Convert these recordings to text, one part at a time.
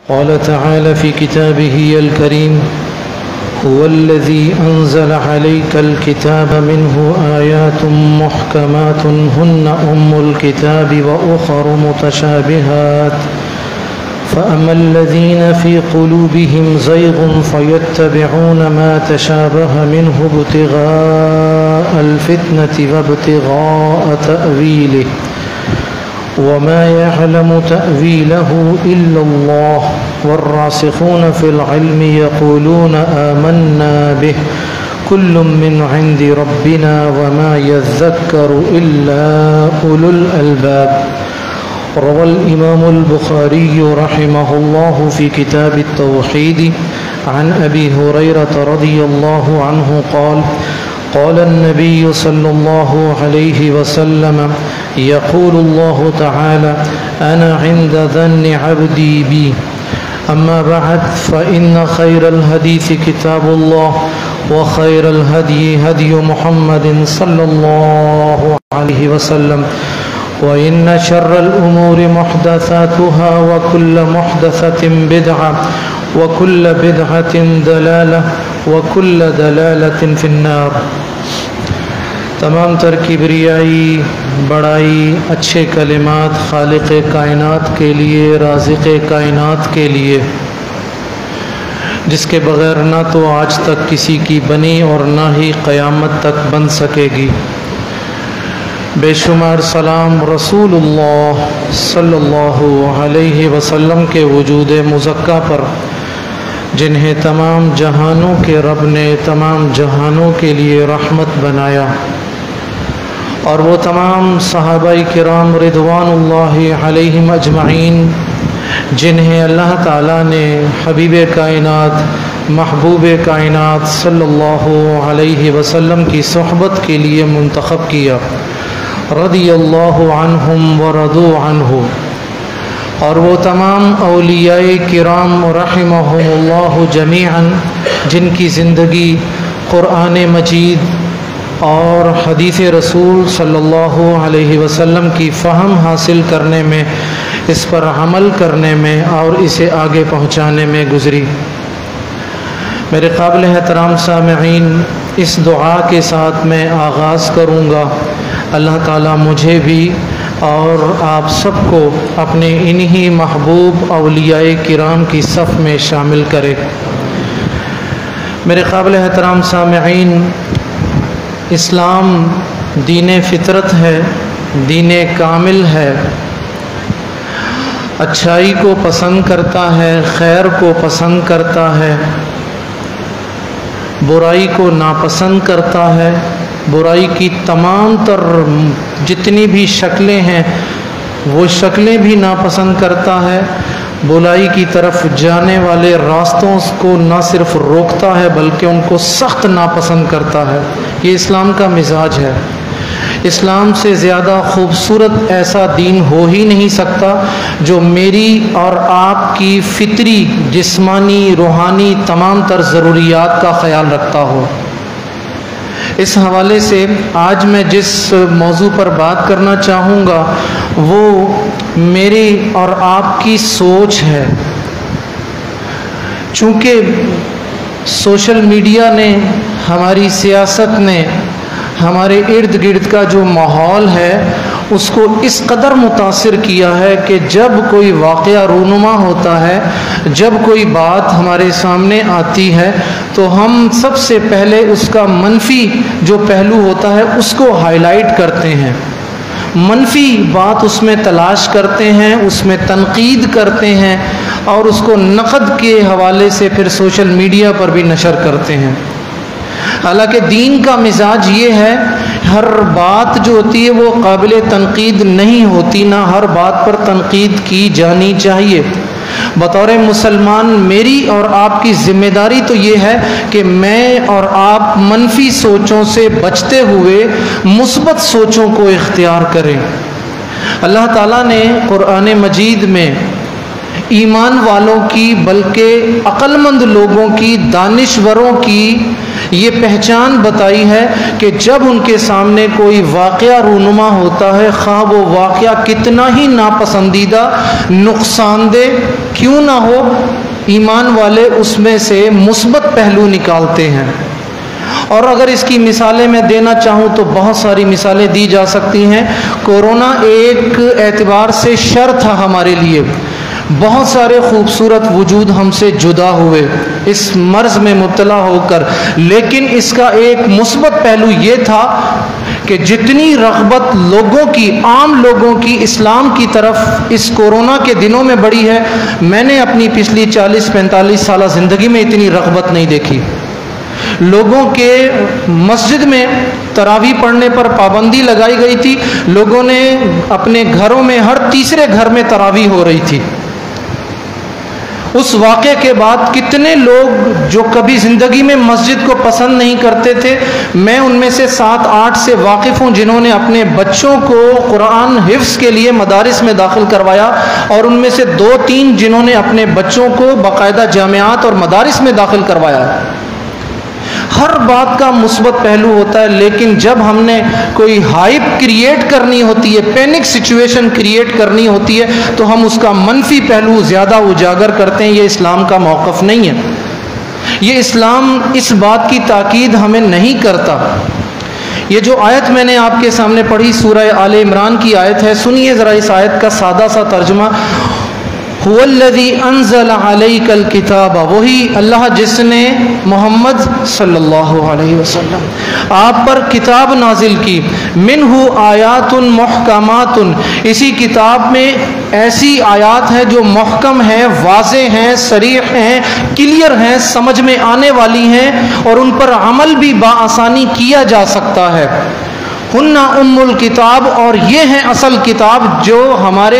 قال تعالى في كتابه الكريم: هو الذي أنزل عليك الكتاب منه آيات محكمات هن أم الكتاب وأخر متشابهات فأما الذين في قلوبهم زيغ فيتبعون ما تشابه منه ابتغاء الفتنة وابتغاء تأويله وما يعلم تأويله إلا الله والراسخون في العلم يقولون آمنا به كل من عند ربنا وما يذكر إلا أولو الألباب. روى الإمام البخاري رحمه الله في كتاب التوحيد عن أبي هريرة رضي الله عنه قال: قال النبي صلى الله عليه وسلم: يقول الله تعالى: أنا عند ظن عبدي بي. أما بعد، فإن خير الحديث كتاب الله وخير الهدي هدي محمد صلى الله عليه وسلم وإن شر الأمور محدثاتها وكل محدثة بدعة وكل بدعة ضلالة وكل ضلالة في النار. تمام تر کبریائی، بڑائی، اچھے کلمات خالق کائنات کے لیے، رازق کائنات کے لیے، جس کے بغیر نہ تو آج تک کسی کی بنی اور نہ ہی قیامت تک بن سکے گی. بے شمار سلام رسول اللہ صلی اللہ علیہ وسلم کے وجود مزکہ پر، جنہیں تمام جہانوں کے رب نے تمام جہانوں کے لیے رحمت بنایا، اور وہ تمام صحابہ کرام رضوان اللہ علیہم اجمعین جنہیں اللہ تعالیٰ نے حبیب کائنات محبوب کائنات صلی اللہ علیہ وسلم کی صحبت کے لیے منتخب کیا، رضی اللہ عنہم ورضوا عنہ، اور وہ تمام اولیاء کرام رحمہم اللہ جمیعاً جن کی زندگی قرآن مجید اور حدیث رسول صلی اللہ علیہ وسلم کی فہم حاصل کرنے میں، اس پر عمل کرنے میں اور اسے آگے پہنچانے میں گزری. میرے قابل احترام سامعین، اس دعا کے ساتھ میں آغاز کروں گا: اللہ تعالیٰ مجھے بھی اور آپ سب کو اپنے انہی محبوب اولیاء کرام کی صف میں شامل کرے. میرے قابل احترام سامعین، اسلام دین فطرت ہے، دین کامل ہے، اچھائی کو پسند کرتا ہے، خیر کو پسند کرتا ہے، برائی کو ناپسند کرتا ہے، برائی کی تمام تر جتنی بھی شکلیں ہیں وہ شکلیں بھی ناپسند کرتا ہے، برائی کی طرف جانے والے راستوں کو نہ صرف روکتا ہے بلکہ ان کو سخت ناپسند کرتا ہے. یہ اسلام کا مزاج ہے. اسلام سے زیادہ خوبصورت ایسا دین ہو ہی نہیں سکتا جو میری اور آپ کی فطری، جسمانی، روحانی تمام تر ضروریات کا خیال رکھتا ہو. اس حوالے سے آج میں جس موضوع پر بات کرنا چاہوں گا وہ میری اور آپ کی سوچ ہے. چونکہ سوشل میڈیا نے، ہماری سیاست نے، ہمارے ارد گرد کا جو ماحول ہے اس کو اس قدر متاثر کیا ہے کہ جب کوئی واقعہ رونما ہوتا ہے، جب کوئی بات ہمارے سامنے آتی ہے تو ہم سب سے پہلے اس کا منفی جو پہلو ہوتا ہے اس کو ہائی لائٹ کرتے ہیں، منفی بات اس میں تلاش کرتے ہیں، اس میں تنقید کرتے ہیں اور اس کو نقد کے حوالے سے پھر سوشل میڈیا پر بھی نشر کرتے ہیں. حالانکہ دین کا مزاج یہ ہے، ہر بات جو ہوتی ہے وہ قابل تنقید نہیں ہوتی، نہ ہر بات پر تنقید کی جانی چاہیے. بطور مسلمان میری اور آپ کی ذمہ داری تو یہ ہے کہ میں اور آپ منفی سوچوں سے بچتے ہوئے مثبت سوچوں کو اختیار کریں. اللہ تعالیٰ نے قرآن مجید میں ایمان والوں کی بلکہ عقل مند لوگوں کی، دانشوروں کی یہ پہچان بتائی ہے کہ جب ان کے سامنے کوئی واقعہ رونما ہوتا ہے، خواہ وہ واقعہ کتنا ہی ناپسندیدہ، نقصان دہ، کیوں نہ ہو ایمان والے اس میں سے مثبت پہلو نکالتے ہیں. اور اگر اس کی مثالیں میں دینا چاہوں تو بہت ساری مثالیں دی جا سکتی ہیں. کورونا ایک اعتبار سے شر تھا ہمارے لیے. بہت سارے خوبصورت وجود ہم سے جدا ہوئے اس مرض میں مبتلا ہو کر، لیکن اس کا ایک مثبت پہلو یہ تھا کہ جتنی رغبت لوگوں کی، عام لوگوں کی اسلام کی طرف اس کورونا کے دنوں میں بڑھی ہے، میں نے اپنی پچھلی 40-45 سالہ زندگی میں اتنی رغبت نہیں دیکھی. لوگوں کے مسجد میں تراویح پڑھنے پر پابندی لگائی گئی تھی. لوگوں نے اپنے گھروں میں ہر تیسرے گھر میں تراویح ہو رہی تھی. اس واقعے کے بعد کتنے لوگ جو کبھی زندگی میں مسجد کو پسند نہیں کرتے تھے، میں ان میں سے 7-8 سے واقف ہوں جنہوں نے اپنے بچوں کو قرآن حفظ کے لیے مدارس میں داخل کروایا، اور ان میں سے 2-3 جنہوں نے اپنے بچوں کو باقاعدہ جامعات اور مدارس میں داخل کروایا. ہر بات کا مثبت پہلو ہوتا ہے، لیکن جب ہم نے کوئی ہائپ کریٹ کرنی ہوتی ہے، پینک سچویشن کریٹ کرنی ہوتی ہے، تو ہم اس کا منفی پہلو زیادہ اجاگر کرتے ہیں. یہ اسلام کا موقف نہیں ہے. یہ اسلام اس بات کی تاکید ہمیں نہیں کرتا. یہ جو آیت میں نے آپ کے سامنے پڑھی سورہ آل عمران کی آیت ہے، سنیے ذرا اس آیت کا سادہ سا ترجمہ. هو الذی انزل علیک الکتاب، وہی اللہ جس نے محمد صلی اللہ علیہ وسلم آپ پر کتاب نازل کی. منہ آیات محکمات، اسی کتاب میں ایسی آیات ہیں جو محکم ہیں، واضح ہیں، صریح ہیں، کلیئر ہیں، سمجھ میں آنے والی ہیں، اور ان پر عمل بھی بآسانی کیا جا سکتا ہے. ہن ام الکتاب، اور یہ ہیں اصل کتاب جو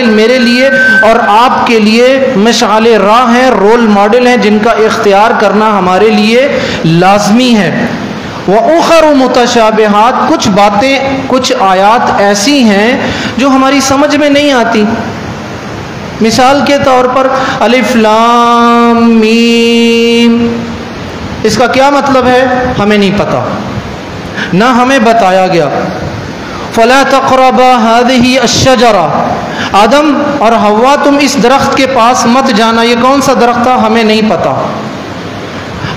میرے لیے اور آپ کے لیے مشعل راہ ہیں، رول ماڈل ہیں، جن کا اختیار کرنا ہمارے لیے لازمی ہے. وَأُخَرُ مُتَشَابِهَاتٌ، کچھ باتیں، کچھ آیات ایسی ہیں جو ہماری سمجھ میں نہیں آتی. مثال کے طور پر الف لام میم، اس کا کیا مطلب ہے ہمیں نہیں پتا، نہ ہمیں بتایا گیا. فَلَا تَقْرَبَا هَذِهِ الشَّجَرَةَ، آدم اور حوا تم اس درخت کے پاس مت جانا. یہ کون سا درخت تھا ہمیں نہیں پتا.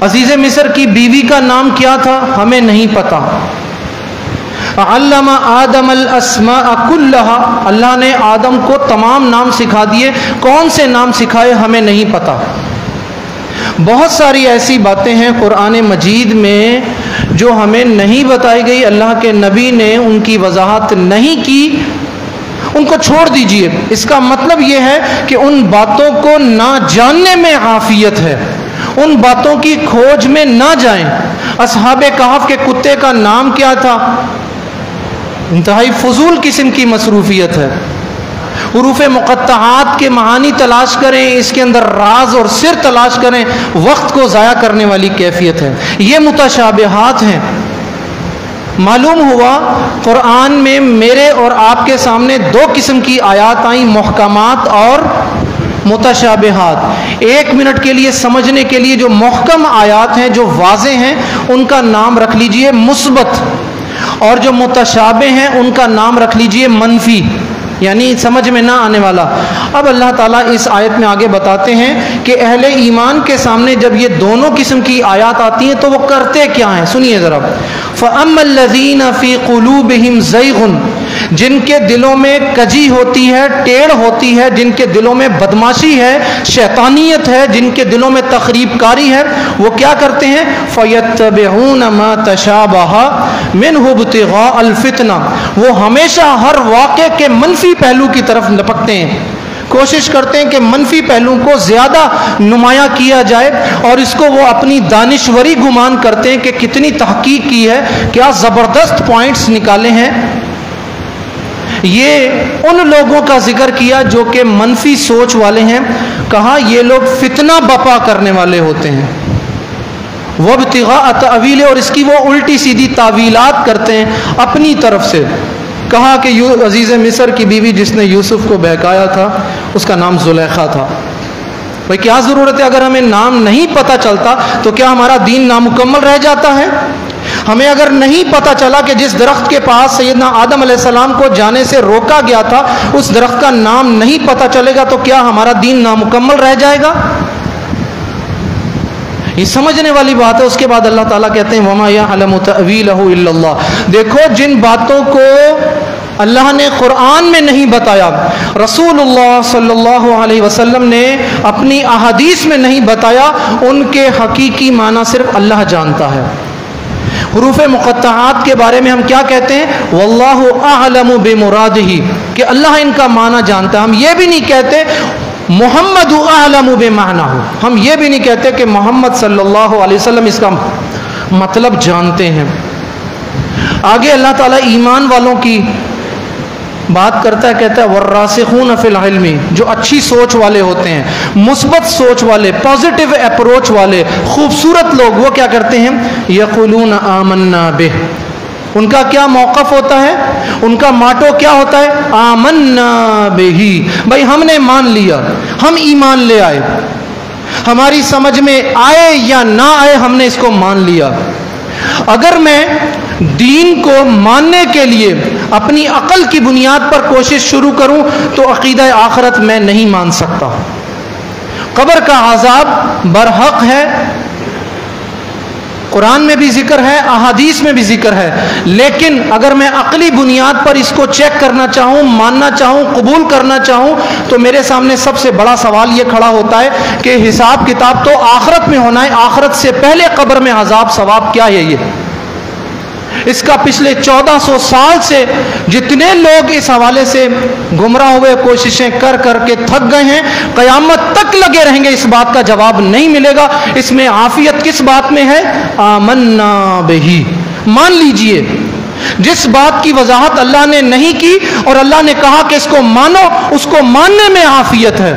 عزیز مصر کی بیوی کا نام کیا تھا ہمیں نہیں پتا. علم آدم الاسماء كلها، اللہ نے آدم کو تمام نام سکھا دیے. کون سے نام سکھائے ہمیں نہیں پتا. بہت ساری ایسی باتیں ہیں قرآن مجید میں جو ہمیں نہیں بتائی گئی، اللہ کے نبی نے ان کی وضاحت نہیں کی. ان کو چھوڑ دیجئے. اس کا مطلب یہ ہے کہ ان باتوں کو نہ جاننے میں عافیت ہے، ان باتوں کی کھوج میں نہ جائیں. اصحاب کہف کے کتے کا نام کیا تھا؟ انتہائی فضول قسم کی مصروفیت ہے. حروف مقطعات کے معانی تلاش کریں، اس کے اندر راز اور سر تلاش کریں، وقت کو ضائع کرنے والی کیفیت ہے. یہ متشابہات ہیں. معلوم ہوا قرآن میں میرے اور آپ کے سامنے 2 قسم کی آیات آئیں، محکمات اور متشابہات. 1 منٹ کے لیے سمجھنے کے لیے جو محکم آیات ہیں، جو واضح ہیں، ان کا نام رکھ لیجئے مثبت، اور جو متشابہ ہیں ان کا نام رکھ لیجئے منفی، یعنی سمجھ میں نہ آنے والا. اب اللہ تعالیٰ اس آیت میں آگے بتاتے ہیں کہ اہل ایمان کے سامنے جب یہ دونوں قسم کی آیات آتی ہیں تو وہ کرتے کیا ہیں. سنیے ذرا. فَأَمَّا الَّذِينَ فِي قُلُوبِهِمْ زَيْغٌ، جن کے دلوں میں کجی ہوتی ہے، ٹیڑھ ہوتی ہے، جن کے دلوں میں بدماشی ہے، شیطانیت ہے، جن کے دلوں میں تخریب کاری ہے، وہ کیا کرتے ہیں؟ فَيَتَّبِعُونَ مَا تَشَابَهَ مِنْهُ ابْتِغَاءَ الْفِتْنَةِ، وہ ہمیشہ ہر واقعے کے منفی پہلو کی طرف لپکتے ہیں، کوشش کرتے ہیں کہ منفی پہلو کو زیادہ نمایاں کیا جائے، اور اس کو وہ اپنی دانشوری گمان کرتے ہیں کہ کتنی تحقیق کی ہے، کیا زبردست پوائنٹس نکالے ہیں. یہ ان لوگوں کا ذکر کیا جو کہ منفی سوچ والے ہیں. کہا یہ لوگ فتنہ بپا کرنے والے ہوتے ہیں. وابتغاء تأویل، اور اس کی وہ الٹی سیدھی تعویلات کرتے ہیں اپنی طرف سے. کہا کہ عزیز مصر کی بیوی جس نے یوسف کو بہکایا تھا اس کا نام زلیخا تھا. بھئی کیا ضرورت ہے؟ اگر ہمیں نام نہیں پتہ چلتا تو کیا ہمارا دین نامکمل رہ جاتا ہے؟ ہمیں اگر نہیں پتہ چلا کہ جس درخت کے پاس سیدنا آدم علیہ السلام کو جانے سے روکا گیا تھا اس درخت کا نام نہیں پتہ چلے گا تو کیا ہمارا دین نامکمل رہ جائے گا؟ یہ سمجھنے والی بات ہے۔ اس کے بعد اللہ تعالیٰ کہتے ہیں وَمَا يَعْلَمُ تَأْوِيلَهُ إِلَّا اللَّهُ۔ دیکھو جن باتوں کو اللہ نے قرآن میں نہیں بتایا، رسول اللہ صلی اللہ علیہ وسلم نے اپنی احادیث میں نہیں بتایا، ان کے حقیقی معنی صرف اللہ جانتا ہے۔ حروف مقطعات کے بارے میں ہم کیا کہتے ہیں؟ واللہ اعلم بمرادہ، کہ اللہ ان کا معنی جانتا ہے۔ ہم یہ بھی نہیں کہتے محمد اعلم بمعنہ، ہم یہ بھی نہیں کہتے کہ محمد صلی اللہ علیہ وسلم اس کا مطلب جانتے ہیں۔ آگے اللہ تعالیٰ ایمان والوں کی بات کرتا ہے، کہتا ہے والراسخون فی العلم، جو اچھی سوچ والے ہوتے ہیں، مثبت سوچ والے، پازیٹیو اپروچ والے، خوبصورت لوگ، وہ کیا کرتے ہیں؟ یقولون آمنا بہ، ان کا کیا موقف ہوتا ہے؟ ان کا ماٹو کیا ہوتا ہے؟ آمنا بہ، بھائی ہم نے مان لیا، ہم ایمان لے آئے، ہماری سمجھ میں آئے یا نہ آئے ہم نے اس کو مان لیا۔ اگر میں دین کو ماننے کے لیے اپنی عقل کی بنیاد پر کوشش شروع کروں تو عقیدہ آخرت میں نہیں مان سکتا۔ قبر کا عذاب برحق ہے، قرآن میں بھی ذکر ہے، احادیث میں بھی ذکر ہے، لیکن اگر میں عقلی بنیاد پر اس کو چیک کرنا چاہوں، ماننا چاہوں، قبول کرنا چاہوں تو میرے سامنے سب سے بڑا سوال یہ کھڑا ہوتا ہے کہ حساب کتاب تو آخرت میں ہونا ہے، آخرت سے پہلے قبر میں عذاب ثواب کیا ہے؟ یہ اس کا پچھلے 1400 سال سے جتنے لوگ اس حوالے سے گمراہ ہوئے، کوششیں کر کر کے تھک گئے ہیں، قیامت تک لگے رہیں گے، اس بات کا جواب نہیں ملے گا۔ اس میں عافیت کس بات میں ہے؟ آمنا بہی، مان لیجئے۔ جس بات کی وضاحت اللہ نے نہیں کی اور اللہ نے کہا کہ اس کو مانو، اس کو ماننے میں عافیت ہے۔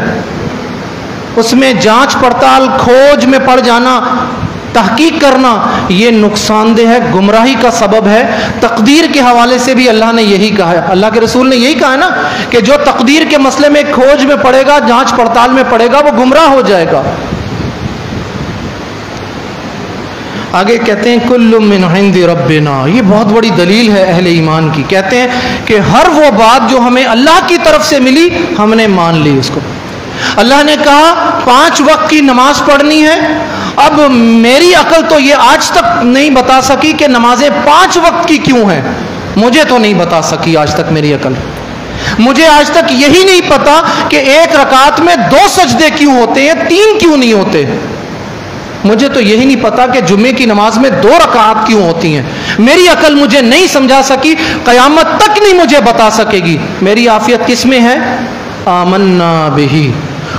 اس میں جانچ پڑتال، کھوج میں پڑ جانا، تحقیق کرنا، یہ نقصان دہ ہے، گمراہی کا سبب ہے۔ تقدیر کے حوالے سے بھی اللہ نے یہی کہا ہے، اللہ کے رسول نے یہی کہا ہے نا کہ جو تقدیر کے مسئلے میں کھوج میں پڑے گا، جانچ پڑتال میں پڑے گا، وہ گمراہ ہو جائے گا۔ آگے کہتے ہیں کل من عند ربنا، یہ بہت بڑی دلیل ہے اہل ایمان کی۔ کہتے ہیں کہ ہر وہ بات جو ہمیں اللہ کی طرف سے ملی ہم نے مان لی اس کو۔ اللہ نے کہا 5 وقت کی نماز پڑھنی ہے، اب میری عقل تو یہ آج تک نہیں بتا سکی کہ نمازیں 5 وقت کی کیوں ہیں، مجھے تو نہیں بتا سکی آج تک میری عقل۔ مجھے آج تک یہی نہیں پتا کہ 1 رکعت میں 2 سجدے کیوں ہوتے ہیں، 3 کیوں نہیں ہوتے۔ مجھے تو یہی نہیں پتا کہ جمعے کی نماز میں 2 رکعات کیوں ہوتی ہیں۔ میری عقل مجھے نہیں سمجھا سکی، قیامت تک نہیں مجھے بتا سکے گی۔ میری عافیت کس میں ہے؟ آمنا بہی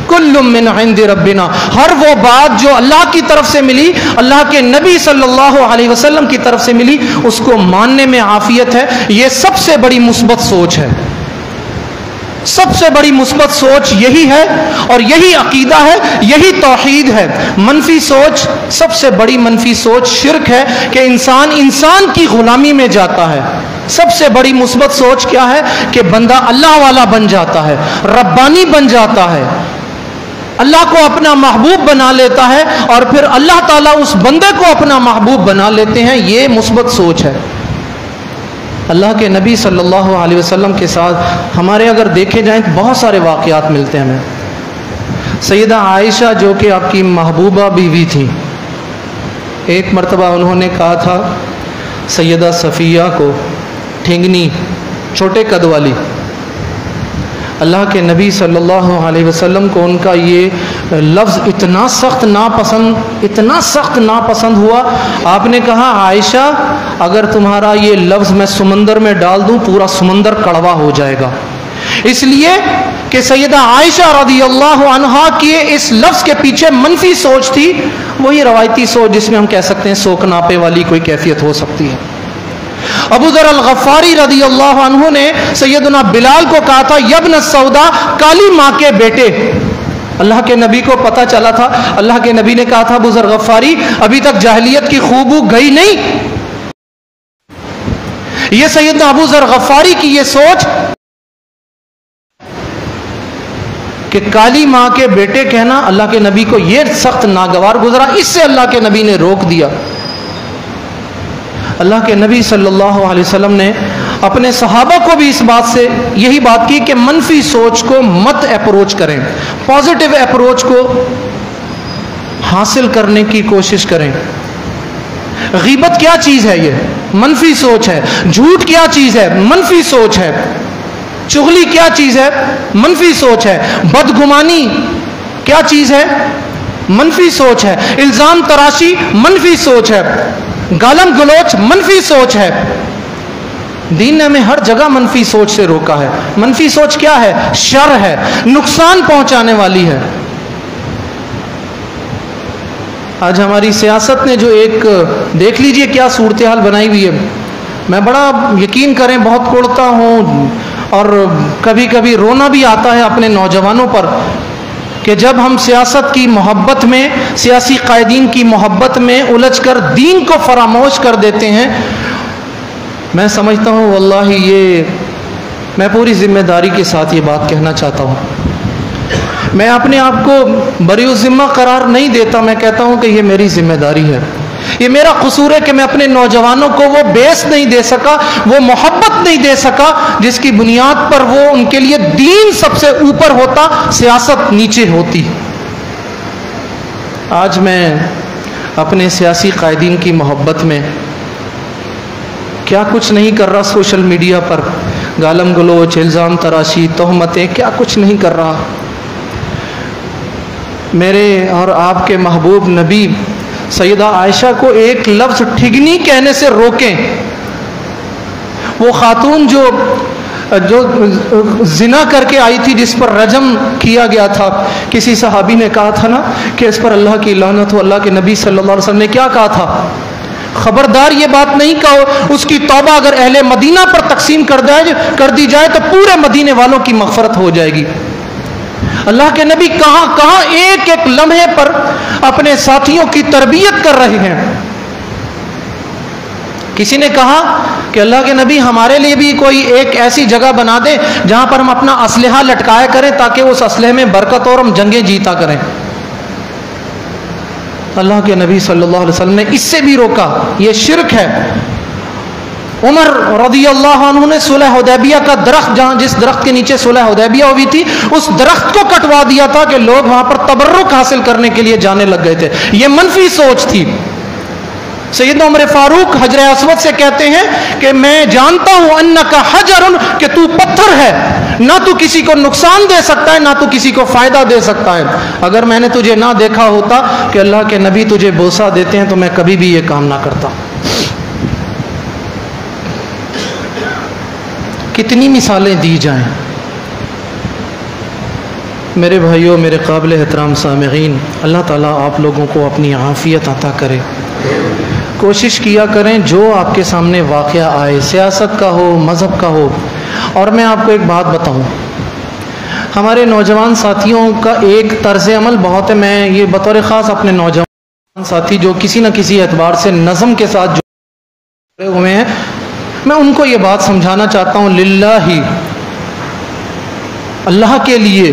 کل من عند ربنا، ہر وہ بات جو اللہ کی طرف سے ملی، اللہ کے نبی صلی اللہ علیہ وسلم کی طرف سے ملی، اس کو ماننے میں عافیت ہے۔ یہ سب سے بڑی مثبت سوچ ہے، سب سے بڑی مثبت سوچ یہی ہے، اور یہی عقیدہ ہے، یہی توحید ہے۔ منفی سوچ، سب سے بڑی منفی سوچ شرک ہے کہ انسان کی غلامی میں جاتا ہے۔ سب سے بڑی مثبت سوچ کیا ہے کہ بندہ اللہ والا بن جاتا ہے، ربانی بن جاتا ہے، اللہ کو اپنا محبوب بنا لیتا ہے، اور پھر اللہ تعالیٰ اس بندے کو اپنا محبوب بنا لیتے ہیں۔ یہ مثبت سوچ ہے۔ اللہ کے نبی صلی اللہ علیہ وسلم کے ساتھ ہمارے اگر دیکھے جائیں تو بہت سارے واقعات ملتے ہیں ہمیں۔ سیدہ عائشہ جو کہ آپ کی محبوبہ بیوی تھیں، ایک مرتبہ انہوں نے کہا تھا سیدہ صفیہ کو، ٹھنگنی چھوٹے قد والی، اللہ کے نبی صلی اللہ علیہ وسلم کو ان کا یہ لفظ اتنا سخت ناپسند ہوا، آپ نے کہا عائشہ اگر تمہارا یہ لفظ میں سمندر میں ڈال دوں پورا سمندر کڑوا ہو جائے گا۔ اس لیے کہ سیدہ عائشہ رضی اللہ عنہا کی اس لفظ کے پیچھے منفی سوچ تھی، وہی روایتی سوچ جس میں ہم کہہ سکتے ہیں سوک ناپے والی کوئی کیفیت ہو سکتی ہے۔ ابو ذر الغفاری رضی اللہ عنہ نے سیدنا بلال کو کہا تھا یبن سودا، کالی ماں کے بیٹے۔ اللہ کے نبی کو پتہ چلا تھا، اللہ کے نبی نے کہا تھا ابو ذر غفاری ابھی تک جاہلیت کی خوبو گئی نہیں۔ یہ سیدنا ابو ذر غفاری کی یہ سوچ کہ کالی ماں کے بیٹے کہنا اللہ کے نبی کو یہ سخت ناگوار گزرا، اس سے اللہ کے نبی نے روک دیا۔ اللہ کے نبی صلی اللہ علیہ وسلم نے اپنے صحابہ کو بھی اس بات سے یہی بات کی کہ منفی سوچ کو مت اپروچ کریں، پازیٹیو اپروچ کو حاصل کرنے کی کوشش کریں۔ غیبت کیا چیز ہے؟ یہ منفی سوچ ہے۔ جھوٹ کیا چیز ہے؟ منفی سوچ ہے۔ چغلی کیا چیز ہے؟ منفی سوچ ہے۔ بدگمانی کیا چیز ہے؟ منفی سوچ ہے۔ الزام تراشی منفی سوچ ہے۔ گالم گلوچ منفی سوچ ہے۔ دین نے ہمیں ہر جگہ منفی سوچ سے روکا ہے۔ منفی سوچ کیا ہے؟ شر ہے، نقصان پہنچانے والی ہے۔ آج ہماری سیاست نے جو ایک دیکھ لیجئے کیا صورتحال بنائی ہوئی ہے۔ میں بڑا یقین کریں بہت کوڑتا ہوں اور کبھی کبھی رونا بھی آتا ہے اپنے نوجوانوں پر کہ جب ہم سیاست کی محبت میں، سیاسی قائدین کی محبت میں الجھ کر دین کو فراموش کر دیتے ہیں۔ میں سمجھتا ہوں واللہ میں پوری ذمہ داری کے ساتھ یہ بات کہنا چاہتا ہوں، میں اپنے آپ کو بری الذمہ قرار نہیں دیتا، میں کہتا ہوں کہ یہ میری ذمہ داری ہے، یہ میرا قصور ہے کہ میں اپنے نوجوانوں کو وہ بیس نہیں دے سکا، وہ محبت نہیں دے سکا جس کی بنیاد پر وہ ان کے لیے دین سب سے اوپر ہوتا، سیاست نیچے ہوتی۔ آج میں اپنے سیاسی قائدین کی محبت میں کیا کچھ نہیں کر رہا، سوشل میڈیا پر گالم گلوچ، الزام تراشی، تہمتیں، کیا کچھ نہیں کر رہا۔ میرے اور آپ کے محبوب نبی سیدہ عائشہ کو ایک لفظ ٹھگنی کہنے سے روکیں۔ وہ خاتون جو زنا کر کے آئی تھی، جس پر رجم کیا گیا تھا، کسی صحابی نے کہا تھا نا کہ اس پر اللہ کی لعنت ہو۔ اللہ کے نبی صلی اللہ علیہ وسلم نے کیا کہا تھا؟ خبردار یہ بات نہیں کہو، اس کی توبہ اگر اہل مدینہ پر تقسیم کر دی جائے تو پورے مدینے والوں کی مغفرت ہو جائے گی۔ اللہ کے نبی کہاں ایک ایک لمحے پر اپنے ساتھیوں کی تربیت کر رہے ہیں۔ کسی نے کہا کہ اللہ کے نبی ہمارے لیے بھی کوئی ایک ایسی جگہ بنا دے جہاں پر ہم اپنا اسلحہ لٹکایا کریں تاکہ اس اسلحے میں برکت اور ہم جنگیں جیتا کریں۔ اللہ کے نبی صلی اللہ علیہ وسلم نے اس سے بھی روکا، یہ شرک ہے۔ عمر رضی اللہ عنہ نے صلح حدیبیہ کا درخت، جس درخت کے نیچے صلح حدیبیہ ہوئی تھی، اس درخت کو کٹوا دیا تھا کہ لوگ وہاں پر تبرک حاصل کرنے کے لیے جانے لگ گئے تھے۔ یہ منفی سوچ تھی۔ سیدنا عمر فاروق حجر اسود سے کہتے ہیں کہ میں جانتا ہوں انکا حجر، کہ تو پتھر ہے، نہ تو کسی کو نقصان دے سکتا ہے نہ تو کسی کو فائدہ دے سکتا ہے۔ اگر میں نے تجھے نہ دیکھا ہوتا کہ اللہ کے نبی تجھے بوسہ دیتے ہیں تو میں کبھی بھی یہ کام نہ کرتا۔ کتنی مثالیں دی جائیں۔ میرے بھائیوں، میرے قابل احترام سامعین، اللہ تعالیٰ آپ لوگوں کو اپنی عافیت عطا کرے۔ کوشش کیا کریں جو آپ کے سامنے واقعہ آئے، سیاست کا ہو، مذہب کا ہو۔ اور میں آپ کو ایک بات بتاؤں، ہمارے نوجوان ساتھیوں کا ایک طرز عمل بہت ہے، میں یہ بطور خاص اپنے نوجوان ساتھی جو کسی نہ کسی اعتبار سے نظم کے ساتھ جڑے ہوئے ہیں، میں ان کو یہ بات سمجھانا چاہتا ہوں، للہ، اللہ کے لیے،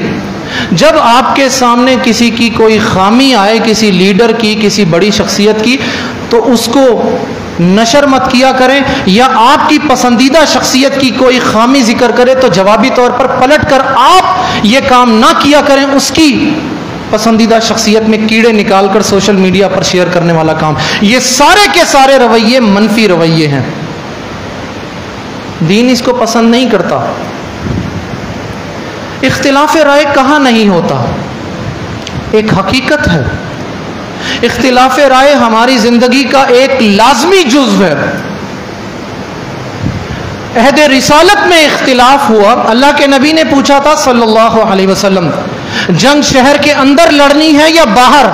جب آپ کے سامنے کسی کی کوئی خامی آئے، کسی لیڈر کی، کسی بڑی شخصیت کی، تو اس کو نشر مت کیا کریں، یا آپ کی پسندیدہ شخصیت کی کوئی خامی ذکر کرے تو جوابی طور پر پلٹ کر آپ یہ کام نہ کیا کریں، اس کی پسندیدہ شخصیت میں کیڑے نکال کر سوشل میڈیا پر شیئر کرنے والا کام۔ یہ سارے کے سارے رویے منفی رویے ہیں، دین اس کو پسند نہیں کرتا۔ اختلاف رائے کہاں نہیں ہوتا، ایک حقیقت ہے۔ اختلاف رائے ہماری زندگی کا ایک لازمی جزو ہے۔ عہد رسالت میں اختلاف ہوا، اللہ کے نبی نے پوچھا تھا صلی اللہ علیہ وسلم، جنگ شہر کے اندر لڑنی ہے یا باہر؟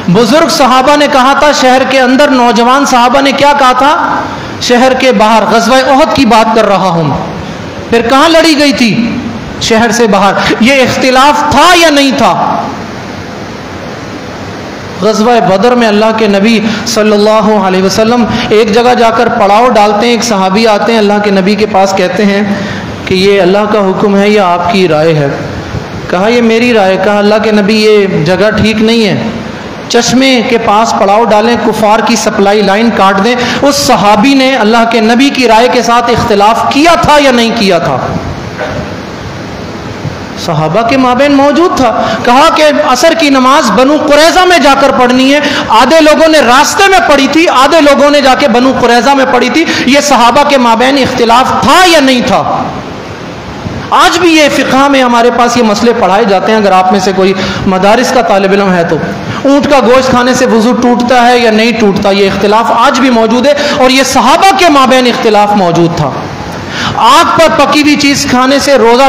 بزرگ صحابہ نے کہا تھا شہر کے اندر، نوجوان صحابہ نے کیا کہا تھا؟ شہر کے باہر۔ غزوہ احد کی بات کر رہا ہوں۔ پھر کہاں لڑی گئی تھی؟ شہر سے باہر۔ یہ اختلاف تھا یا نہیں تھا؟ غزوہ بدر میں اللہ کے نبی صلی اللہ علیہ وسلم ایک جگہ جا کر پڑاؤ ڈالتے ہیں، ایک صحابی آتے ہیں اللہ کے نبی کے پاس، کہتے ہیں کہ یہ اللہ کا حکم ہے یا آپ کی رائے ہے؟ کہا یہ میری رائے۔ کہا اللہ کے نبی یہ جگہ ٹھیک نہیں ہے، چشمے کے پاس پڑاؤ ڈالیں، کفار کی سپلائی لائن کاٹ دیں، اس صحابی نے اللہ کے نبی کی رائے کے ساتھ اختلاف کیا تھا یا نہیں کیا تھا؟ صحابہ کے مابین موجود تھا. کہا کہ عصر کی نماز بنو قریظہ میں جا کر پڑھنی ہے. آدھے لوگوں نے راستے میں پڑھی تھی، آدھے لوگوں نے جا کے بنو قریظہ میں پڑھی تھی. یہ صحابہ کے مابین اختلاف تھا یا نہیں تھا؟ آج بھی یہ فقہ میں ہمارے پاس یہ مسئلے پڑھائے جاتے ہیں. اگر آپ میں سے کوئی مدارس کا طالب علم ہے تو اونٹ کا گوشت کھانے سے وضو ٹوٹتا ہے یا نہیں ٹوٹتا، یہ اختلاف آج بھی موجود ہے. اور یہ صحابہ کے مابین اختلاف موجود تھا. آگ پر پکی ہوئی چیز کھانے سے روزہ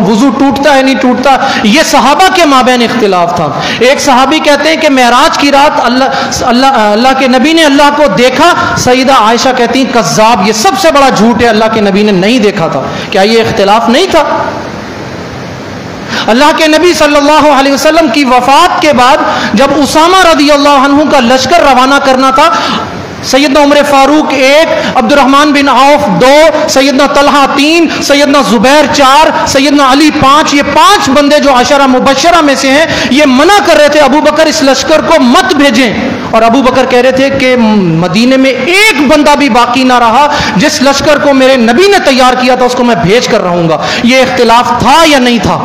وضو ٹوٹتا ہے نہیں ٹوٹتا، یہ صحابہ کے مابین اختلاف تھا. ایک صحابی کہتے ہیں کہ معراج کی رات اللہ کے نبی نے اللہ کو دیکھا. سیدہ عائشہ کہتی ہیں کذاب، یہ سب سے بڑا جھوٹ ہے، اللہ کے نبی نے نہیں دیکھا تھا. کیا یہ اختلاف نہیں تھا؟ اللہ کے نبی صلی اللہ علیہ وسلم کی وفات کے بعد جب اسامہ رضی اللہ عنہ کا لشکر روانہ کرنا تھا، سیدنا عمر فاروق 1، عبد الرحمن بن عوف 2، سیدنا طلحہ 3، سیدنا زبیر 4، سیدنا علی 5، یہ 5 بندے جو عشرہ مبشرہ میں سے ہیں، یہ منع کر رہے تھے ابو بکر اس لشکر کو مت بھیجیں. اور ابو بکر کہہ رہے تھے کہ مدینے میں ایک بندہ بھی باقی نہ رہا، جس لشکر کو میرے نبی نے تیار کیا تھا اس کو میں بھیج کر رہوں گا. یہ اختلاف تھا یا نہیں تھا؟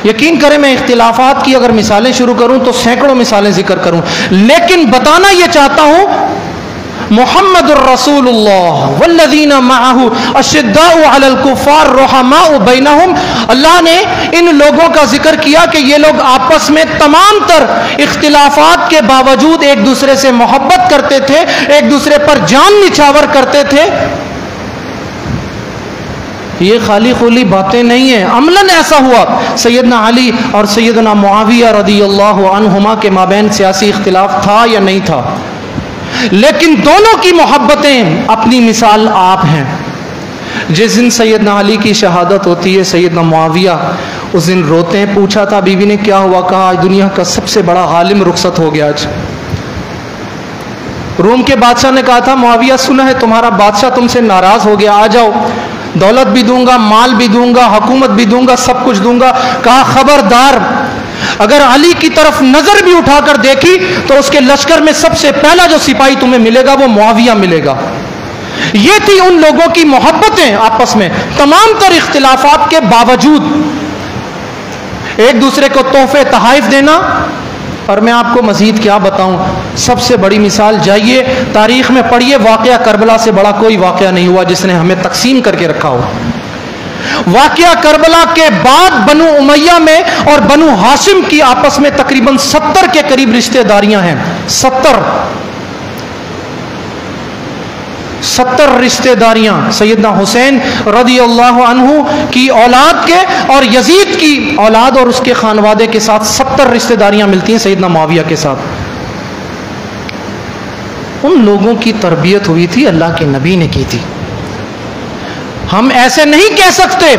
یقین کریں میں اختلافات کی اگر مثالیں شروع کروں تو سینکڑوں مثالیں ذکر کروں، لیکن بتانا یہ چاہتا ہوں محمد الرسول اللہ والذین معہ اشداء علی الکفار رحماء بینہم. اللہ نے ان لوگوں کا ذکر کیا کہ یہ لوگ آپس میں تمام تر اختلافات کے باوجود ایک دوسرے سے محبت کرتے تھے، ایک دوسرے پر جان نچھاور کرتے تھے. یہ خالی خولی باتیں نہیں ہیں، عملاً ایسا ہوا. سیدنا علی اور سیدنا معاویہ رضی اللہ عنہما کے مابین سیاسی اختلاف تھا یا نہیں تھا؟ لیکن دونوں کی محبتیں اپنی مثال آپ ہیں. جس دن سیدنا علی کی شہادت ہوتی ہے، سیدنا معاویہ اس دن روتے ہیں. پوچھا تھا بیوی نے کیا ہوا؟ کہا آج دنیا کا سب سے بڑا عالم رخصت ہو گیا. آج روم کے بادشاہ نے کہا تھا معاویہ سنا ہے تمہارا بادشاہ تم سے ناراض ہو گیا، آ جاؤ، دولت بھی دوں گا، مال بھی دوں گا، حکومت بھی دوں گا، سب کچھ دوں گا. کہا خبردار، اگر علی کی طرف نظر بھی اٹھا کر دیکھی تو اس کے لشکر میں سب سے پہلا جو سپاہی تمہیں ملے گا وہ معاویہ ملے گا. یہ تھی ان لوگوں کی محبتیں آپس میں، تمام تر اختلافات کے باوجود ایک دوسرے کو تحفے تحائف دینا. اور میں آپ کو مزید کیا بتاؤں، سب سے بڑی مثال جائیے تاریخ میں پڑھیے، واقعہ کربلا سے بڑا کوئی واقعہ نہیں ہوا جس نے ہمیں تقسیم کر کے رکھا ہو. واقعہ کربلا کے بعد بنو امیہ میں اور بنو ہاشم کی آپس میں تقریباً 70 کے قریب رشتہ داریاں ہیں. 70 رشتہ داریاں سیدنا حسین رضی اللہ عنہ کی اولاد کے اور یزید کی اولاد اور اس کے خانوادے کے ساتھ 70 رشتہ داریاں ملتی ہیں سیدنا معاویہ کے ساتھ. ان لوگوں کی تربیت ہوئی تھی اللہ کے نبی نے کی تھی. ہم ایسے نہیں کہہ سکتے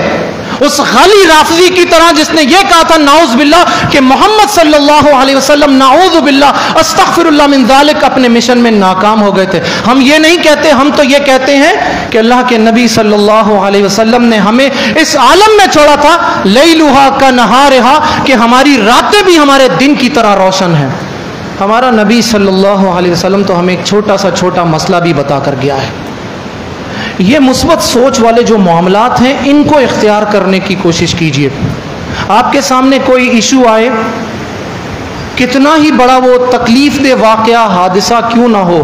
اس غالی رافضی کی طرح جس نے یہ کہا تھا نعوذ باللہ کہ محمد صلی اللہ علیہ وسلم نعوذ باللہ استغفر اللہ من ذالک اپنے مشن میں ناکام ہو گئے تھے. ہم یہ نہیں کہتے، ہم تو یہ کہتے ہیں کہ اللہ کے نبی صلی اللہ علیہ وسلم نے ہمیں اس عالم میں چھوڑا تھا لیلھا کنہارھا کہ ہماری راتیں بھی ہمارے دن کی طرح روشن ہیں. ہمارا نبی صلی اللہ علیہ وسلم تو ہمیں ایک چھوٹا مسئلہ بھی بتا کر گیا ہے. یہ مثبت سوچ والے جو معاملات ہیں ان کو اختیار کرنے کی کوشش کیجیے. آپ کے سامنے کوئی ایشو آئے، کتنا ہی بڑا وہ تکلیف دہ واقعہ حادثہ کیوں نہ ہو،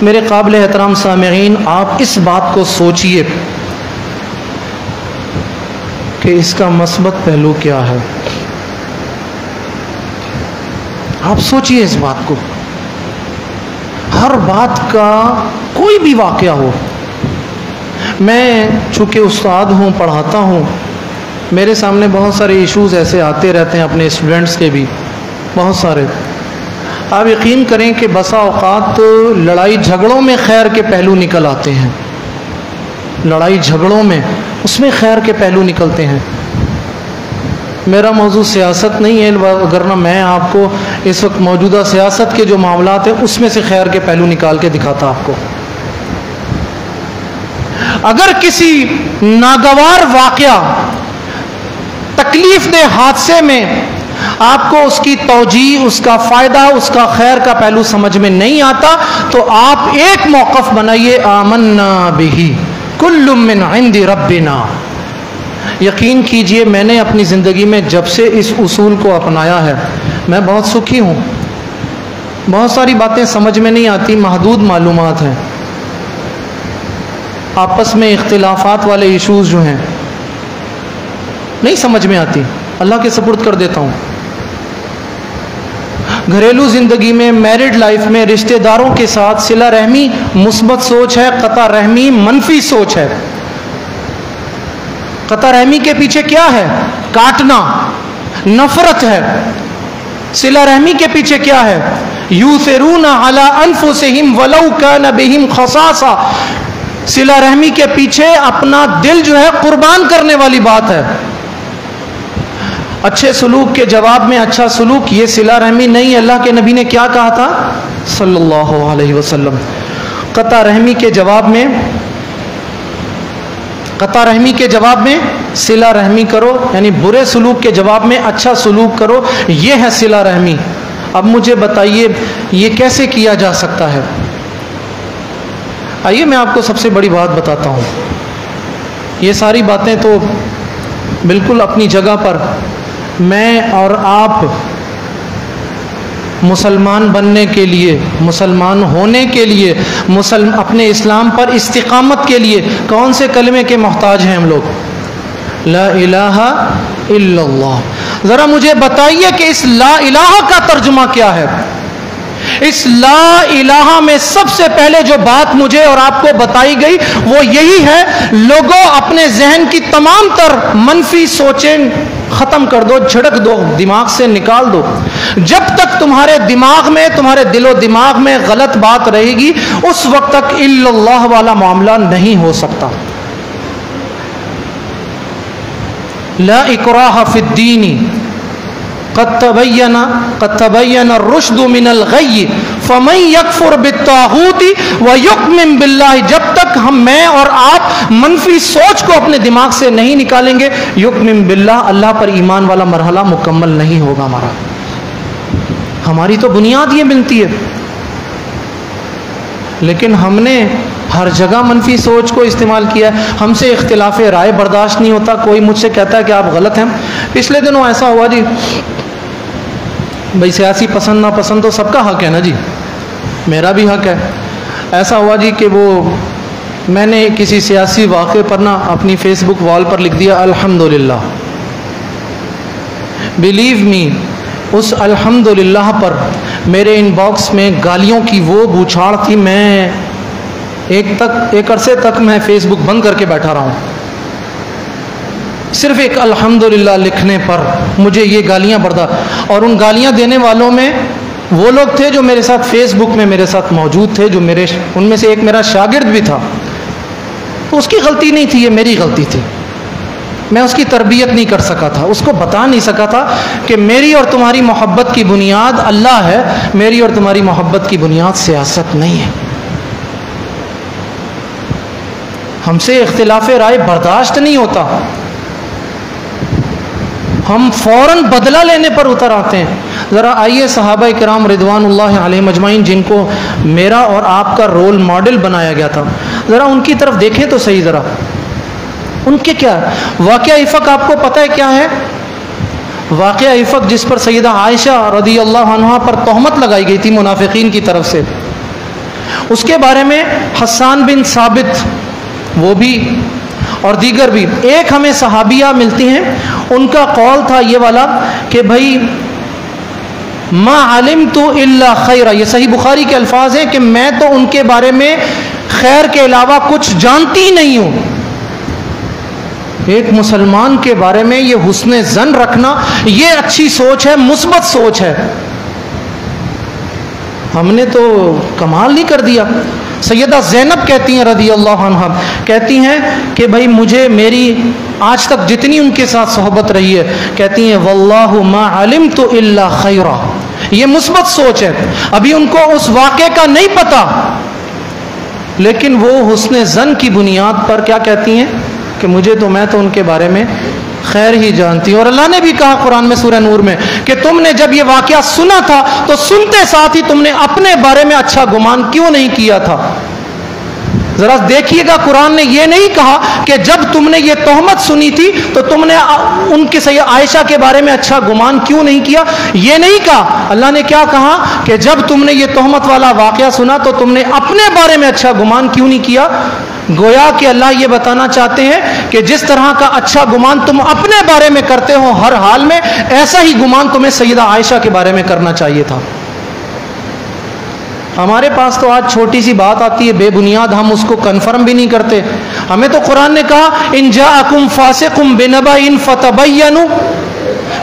میرے قابل احترام سامعین آپ اس بات کو سوچیے کہ اس کا مثبت پہلو کیا ہے. آپ سوچیے اس بات کو. ہر بات کا کوئی بھی واقعہ ہو، میں چونکہ استاد ہوں، پڑھاتا ہوں، میرے سامنے بہت سارے ایشوز ایسے آتے رہتے ہیں، اپنے اسٹوڈنٹس کے بھی بہت سارے. آپ یقین کریں کہ بسا اوقات لڑائی جھگڑوں میں خیر کے پہلو نکل آتے ہیں. لڑائی جھگڑوں میں اس میں خیر کے پہلو نکلتے ہیں. میرا موضوع سیاست نہیں ہے، اگرنہ میں آپ کو اس وقت موجودہ سیاست کے جو معاملات ہیں اس میں سے خیر کے پہلو نکال کے دکھاتا آپ کو. اگر کسی ناگوار واقعہ، تکلیف دہ حادثے میں آپ کو اس کی توجیہ، اس کا فائدہ، اس کا خیر کا پہلو سمجھ میں نہیں آتا تو آپ ایک موقف بنائیے، آمنا بہ کل من عند ربنا. یقین کیجئے میں نے اپنی زندگی میں جب سے اس اصول کو اپنایا ہے میں بہت سکھی ہوں. بہت ساری باتیں سمجھ میں نہیں آتی، محدود معلومات ہیں، آپس میں اختلافات والے ایشوز جو ہیں نہیں سمجھ میں آتی، اللہ کے سپرد کر دیتا ہوں. گھریلو زندگی میں، میرڈ لائف میں، رشتہ داروں کے ساتھ صلہ رحمی مثبت سوچ ہے، قطع رحمی منفی سوچ ہے. قطع رحمی کے پیچھے کیا ہے؟ کاٹنا، نفرت ہے. صلہ رحمی کے پیچھے کیا ہے؟ یؤثرون علی انفسہم ولو کان بہم خصاصہ. صلہ رحمی کے پیچھے اپنا دل جو ہے قربان کرنے والی بات ہے. اچھے سلوک کے جواب میں اچھا سلوک، یہ صلہ رحمی نہیں. اللہ کے نبی نے کیا کہا تھا صلی اللہ علیہ وسلم؟ قطع رحمی کے جواب میں، قطع رحمی کے جواب میں صلہ رحمی کرو، یعنی برے سلوک کے جواب میں اچھا سلوک کرو، یہ ہے صلہ رحمی. اب مجھے بتائیے یہ کیسے کیا جا سکتا ہے؟ آئیے میں آپ کو سب سے بڑی بات بتاتا ہوں. یہ ساری باتیں تو بالکل اپنی جگہ پر، میں اور آپ مسلمان بننے کے لیے، مسلمان ہونے کے لیے، اپنے اسلام پر استقامت کے لیے کون سے کلمے کے محتاج ہیں ہم لوگ؟ لا الہ الا اللہ. ذرا مجھے بتائیے کہ اس لا الہ کا ترجمہ کیا ہے؟ اس لا الہ میں سب سے پہلے جو بات مجھے اور آپ کو بتائی گئی وہ یہی ہے، لوگوں اپنے ذہن کی تمام تر منفی سوچیں ختم کر دو، جھڑک دو، دماغ سے نکال دو. جب تک تمہارے دماغ میں، تمہارے دل و دماغ میں غلط بات رہے گی اس وقت تک الا اللہ والا معاملہ نہیں ہو سکتا. لا اکراہ فی الدین قد تبین الرشد من الغی فمن یکفر بالطاغوت ویؤمن باللہ. جب تک میں اور آپ منفی سوچ کو اپنے دماغ سے نہیں نکالیں گے، یؤمن باللہ، اللہ پر ایمان والا مرحلہ مکمل نہیں ہوگا ہمارا. ہماری تو بنیاد یہ بنتی ہے، لیکن ہم نے ہر جگہ منفی سوچ کو استعمال کیا ہے. ہم سے اختلاف رائے برداشت نہیں ہوتا. کوئی مجھ سے کہتا ہے کہ آپ غلط ہیں. پچھلے دنوں ایسا ہوا جی، بھئی سیاسی پسند ناپسند تو سب کا حق ہے نا جی، میرا بھی حق ہے. ایسا ہوا جی کہ وہ میں نے کسی سیاسی واقعے پر نا اپنی فیس بک وال پر لکھ دیا الحمدللہ. بلیو می، اس الحمدللہ پر میرے ان باکس میں گالیوں کی وہ بوچھاڑ تھی، میں ایک عرصے تک میں فیس بک بند کر کے بیٹھا رہا ہوں. صرف ایک الحمدللہ لکھنے پر مجھے یہ گالیاں برداشت. اور ان گالیاں دینے والوں میں وہ لوگ تھے جو میرے ساتھ فیس بک میں میرے ساتھ موجود تھے، جو ان میں سے ایک میرا شاگرد بھی تھا. تو اس کی غلطی نہیں تھی، یہ میری غلطی تھی. میں اس کی تربیت نہیں کر سکا تھا، اس کو بتا نہیں سکا تھا کہ میری اور تمہاری محبت کی بنیاد اللہ ہے، میری اور تمہاری محبت کی بنیاد سیاست نہیں ہے. ہم سے اختلاف رائے برداشت نہیں ہوتا، ہم فوراً بدلہ لینے پر اتر آتے ہیں. ذرا آئیے صحابہ کرام رضوان اللہ علیہم اجمعین، جن کو میرا اور آپ کا رول ماڈل بنایا گیا تھا، ذرا ان کی طرف دیکھیں تو صحیح. ذرا ان کے کیا واقعہ افق آپ کو پتہ ہے کیا ہے؟ واقعہ افق جس پر سیدہ عائشہ رضی اللہ عنہا پر تہمت لگائی گئی تھی منافقین کی طرف سے، اس کے بارے میں حسان بن ثابت وہ بھی اور دیگر بھی ایک ہمیں صحابیہ ملتی ہیں، ان کا قول تھا یہ والا کہ بھائی ما علمت الا خیرا. یہ صحیح بخاری کے الفاظ ہیں کہ میں تو ان کے بارے میں خیر کے علاوہ کچھ جانتی نہیں ہوں. ایک مسلمان کے بارے میں یہ حسن ظن رکھنا یہ اچھی سوچ ہے، مثبت سوچ ہے. ہم نے تو کمال نہیں کر دیا. سیدہ زینب کہتی ہیں رضی اللہ عنہا، کہتی ہیں کہ بھائی مجھے میری آج تک جتنی ان کے ساتھ صحبت رہی ہے، کہتی ہیں واللہ ما علمت الا خیرا. یہ مثبت سوچ ہے. ابھی ان کو اس واقعے کا نہیں پتا، لیکن وہ حسن ظن کی بنیاد پر کیا کہتی ہیں کہ میں تو ان کے بارے میں خیر ہی جانتی ہے۔ اور اللہ نے بھی کہا قرآن میں سورہ نور میں کہ تم نے جب یہ واقعہ سنا تھا تو سنتے ساتھ ہی تم نے اپنے بارے میں اچھا گمان کیوں نہیں کیا تھا؟ ذرا دیکھیے گا، قرآن نے یہ نہیں کہا کہ جب تم نے یہ تہمت سنی تھی تو تم نے ان کے سید عائشہ کے بارے میں اچھا گمان کیوں نہیں کیا، یہ نہیں کہا۔ اللہ نے کیا کہا کہ جب تم نے یہ تہمت والا واقعہ سنا تو تم نے اپنے بارے میں اچھا گمان کیوں نہیں کیا۔ گویا کہ اللہ یہ بتانا چاہتے ہیں کہ جس طرح کا اچھا گمان تم اپنے بارے میں کرتے ہو ہر حال میں، ایسا ہی گمان تمہیں سیدہ عائشہ کے بارے میں کرنا چاہیے تھا۔ ہمارے پاس تو آج چھوٹی سی بات آتی ہے بے بنیاد، ہم اس کو کنفرم بھی نہیں کرتے۔ ہمیں تو قرآن نے کہا ان جاءکم فاسق بنبأ فتبینوا،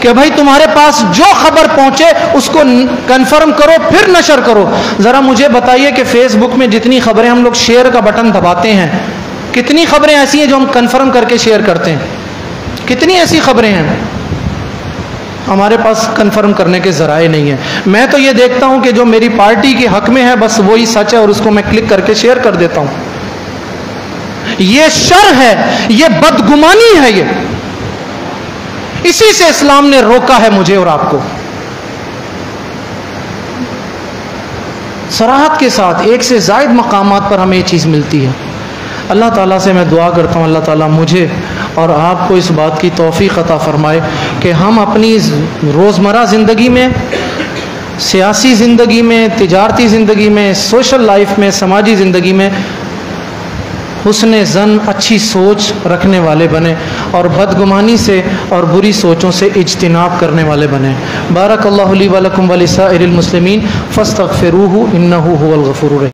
کہ بھائی تمہارے پاس جو خبر پہنچے اس کو کنفرم کرو پھر نشر کرو۔ ذرا مجھے بتائیے کہ فیس بک میں جتنی خبریں ہم لوگ شیئر کا بٹن دباتے ہیں، کتنی خبریں ایسی ہیں جو ہم کنفرم کر کے شیئر کرتے ہیں؟ کتنی ایسی خبریں ہیں؟ ہمارے پاس کنفرم کرنے کے ذرائع نہیں ہیں۔ میں تو یہ دیکھتا ہوں کہ جو میری پارٹی کے حق میں ہے بس وہی سچ ہے، اور اس کو میں کلک کر کے شیئر کر دیتا ہوں۔ یہ شر ہے، یہ بدگمانی ہے، اسی سے اسلام نے روکا ہے مجھے اور آپ کو۔ صراحت کے ساتھ ایک سے زائد مقامات پر ہمیں یہ چیز ملتی ہے۔ اللہ تعالیٰ سے میں دعا کرتا ہوں اللہ تعالیٰ مجھے اور آپ کو اس بات کی توفیق عطا فرمائے کہ ہم اپنی روزمرہ زندگی میں، سیاسی زندگی میں، تجارتی زندگی میں، سوشل لائف میں، سماجی زندگی میں حسن ظن، اچھی سوچ رکھنے والے بنیں اور بدگمانی سے اور بری سوچوں سے اجتناب کرنے والے بنیں۔ بارک اللہ لی ولکم ولسائر المسلمین فاستغفروہ انہ هو الغفور الرحیم۔